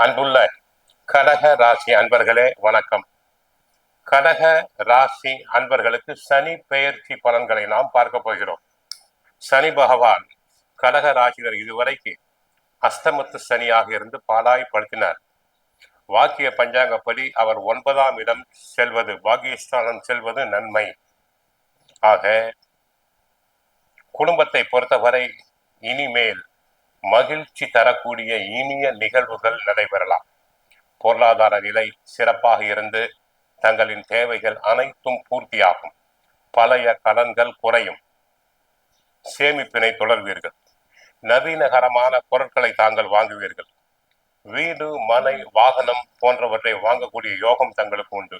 அன்புள்ள கடக ராசி அன்பர்களே வணக்கம். கடக ராசி அன்பர்களுக்கு சனி பெயர்ச்சி பலன்களை நாம் பார்க்க போகிறோம். சனி பகவான் கடக ராசினர் இதுவரைக்கு அஸ்தமத்து சனியாக இருந்து பாடாய்படுத்தினார். வாக்கிய பஞ்சாங்கப்படி அவர் 9ஆம் இடம் செல்வது, பாகியஸ்தானம் செல்வது நன்மை. ஆக குடும்பத்தை பொறுத்தவரை இனிமேல் மகிழ்ச்சி தரக்கூடிய இனிய நிகழ்வுகள் நடைபெறலாம். பொருளாதார நிலை சிறப்பாக இருந்து தங்களின் தேவைகள் அனைத்தும் பூர்த்தியாகும். பழைய கடன்கள் குறையும். சேமிப்பினை தொடர்வீர்கள். நவீனகரமான பொருட்களை தாங்கள் வாங்குவீர்கள். வீடு, மனை, வாகனம் போன்றவற்றை வாங்கக்கூடிய யோகம் தங்களுக்கு உண்டு.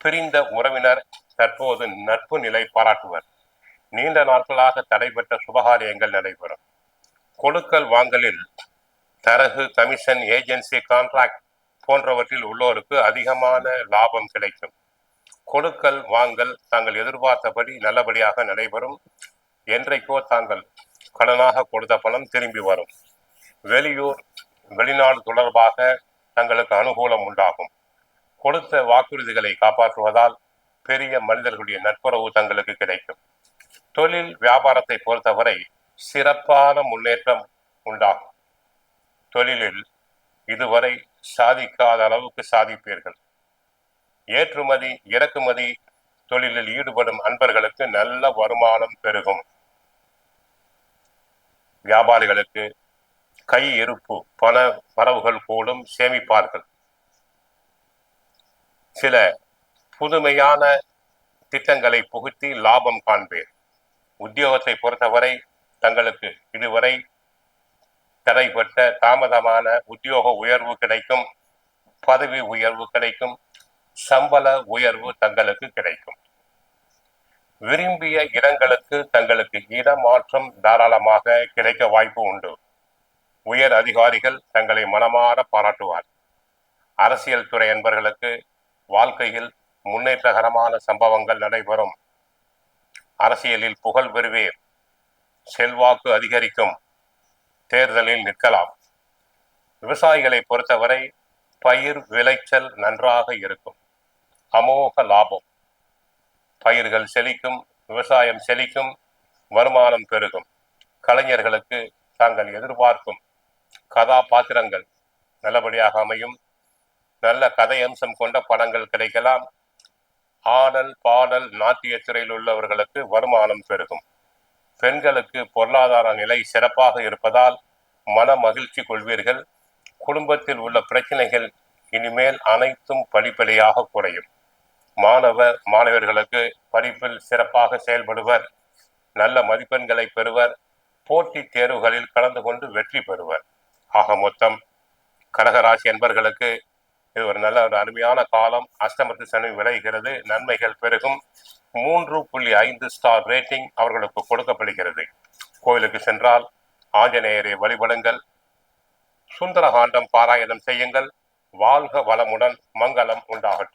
பிரிந்த உறவினர் தற்போது நட்பு நிலை பாராட்டுவர். நீண்ட நாட்களாக தடைபெற்ற சுபகாரியங்கள் நடைபெறும். கொடுக்கல் வாங்கலில் தரகு, கமிஷன், ஏஜென்சி, கான்ட்ராக்ட் போன்றவற்றில் உள்ளோருக்கு அதிகமான லாபம் கிடைக்கும். கொடுக்கல் வாங்கல் தாங்கள் எதிர்பார்த்தபடி நல்லபடியாக நடைபெறும். என்றைக்கோ தாங்கள் கடனாக கொடுத்த பணம் திரும்பி வரும். வெளியூர், வெளிநாடு தொடர்பாக தங்களுக்கு அனுகூலம் உண்டாகும். கொடுத்த வாக்குறுதிகளை காப்பாற்றுவதால் பெரிய மனிதர்களுடைய நட்புறவு தங்களுக்கு கிடைக்கும். தொழில் வியாபாரத்தை பொறுத்தவரை சிறப்பான முன்னேற்றம் உண்டாகும். தொழிலில் இதுவரை சாதிக்காத அளவுக்கு சாதிப்பீர்கள். ஏற்றுமதி, இறக்குமதி தொழிலில் ஈடுபடும் அன்பர்களுக்கு நல்ல வருமானம் பெருகும். வியாபாரிகளுக்கு கை இருப்பு, பண வரவுகள் கூடும், சேமிப்பார்கள். சில புதுமையான திட்டங்களை புகுத்தி லாபம் காண்பேன். உத்தியோகத்தை பொறுத்தவரை தங்களுக்கு இதுவரை தடைப்பட்ட தாமதமான உத்தியோக உயர்வு கிடைக்கும். பதவி உயர்வு கிடைக்கும். சம்பள உயர்வு தங்களுக்கு கிடைக்கும். விரும்பிய இடங்களுக்கு தங்களுக்கு இடமாற்றம் தாராளமாக கிடைக்க வாய்ப்பு உண்டு. உயர் அதிகாரிகள் தங்களை மனமாற பாராட்டுவார். அரசியல் துறை என்பவர்களுக்கு வாழ்க்கையில் முன்னேற்றகரமான சம்பவங்கள் நடைபெறும். அரசியலில் புகழ் பெறுவீர். செல்வாக்கு அதிகரிக்கும். தேர்தலில் நிற்கலாம். விவசாயிகளை பொறுத்தவரை பயிர் விளைச்சல் நன்றாக இருக்கும். அமோக லாபம். பயிர்கள் செழிக்கும், விவசாயம் செழிக்கும், வருமானம் பெருகும். கலைஞர்களுக்கு தாங்கள் எதிர்பார்க்கும் கதாபாத்திரங்கள் நல்லபடியாக அமையும். நல்ல கதை அம்சம் கொண்ட படங்கள் கிடைக்கலாம். ஆடல், பாடல், நாட்டியத்துறையில் உள்ளவர்களுக்கு வருமானம் பெருகும். பெண்களுக்கு பொருளாதார நிலை சிறப்பாக இருப்பதால் மன மகிழ்ச்சி கொள்வீர்கள். குடும்பத்தில் உள்ள பிரச்சனைகள் இனிமேல் அனைத்தும் படிப்படியாக குறையும். மாணவர்களுக்கு படிப்பில் சிறப்பாக செயல்படுவர். நல்ல மதிப்பெண்களை பெறுவர். போட்டித் தேர்வுகளில் கலந்து கொண்டு வெற்றி பெறுவர். ஆக மொத்தம் கடகராசி என்பர்களுக்கு இது ஒரு நல்ல ஒரு அருமையான காலம். அஷ்டமத்து சனி விளைகிறது. நன்மைகள் பெருகும். 3.5 ஸ்டார் ரேட்டிங் அவர்களுக்கு கொடுக்கப்படுகிறது. கோயிலுக்கு சென்றால் ஆஞ்சநேயரை வழிபடுங்கள். சுந்தரகாண்டம் பாராயணம் செய்யுங்கள். வாழ்க வளமுடன். மங்களம் உண்டாகட்டும்.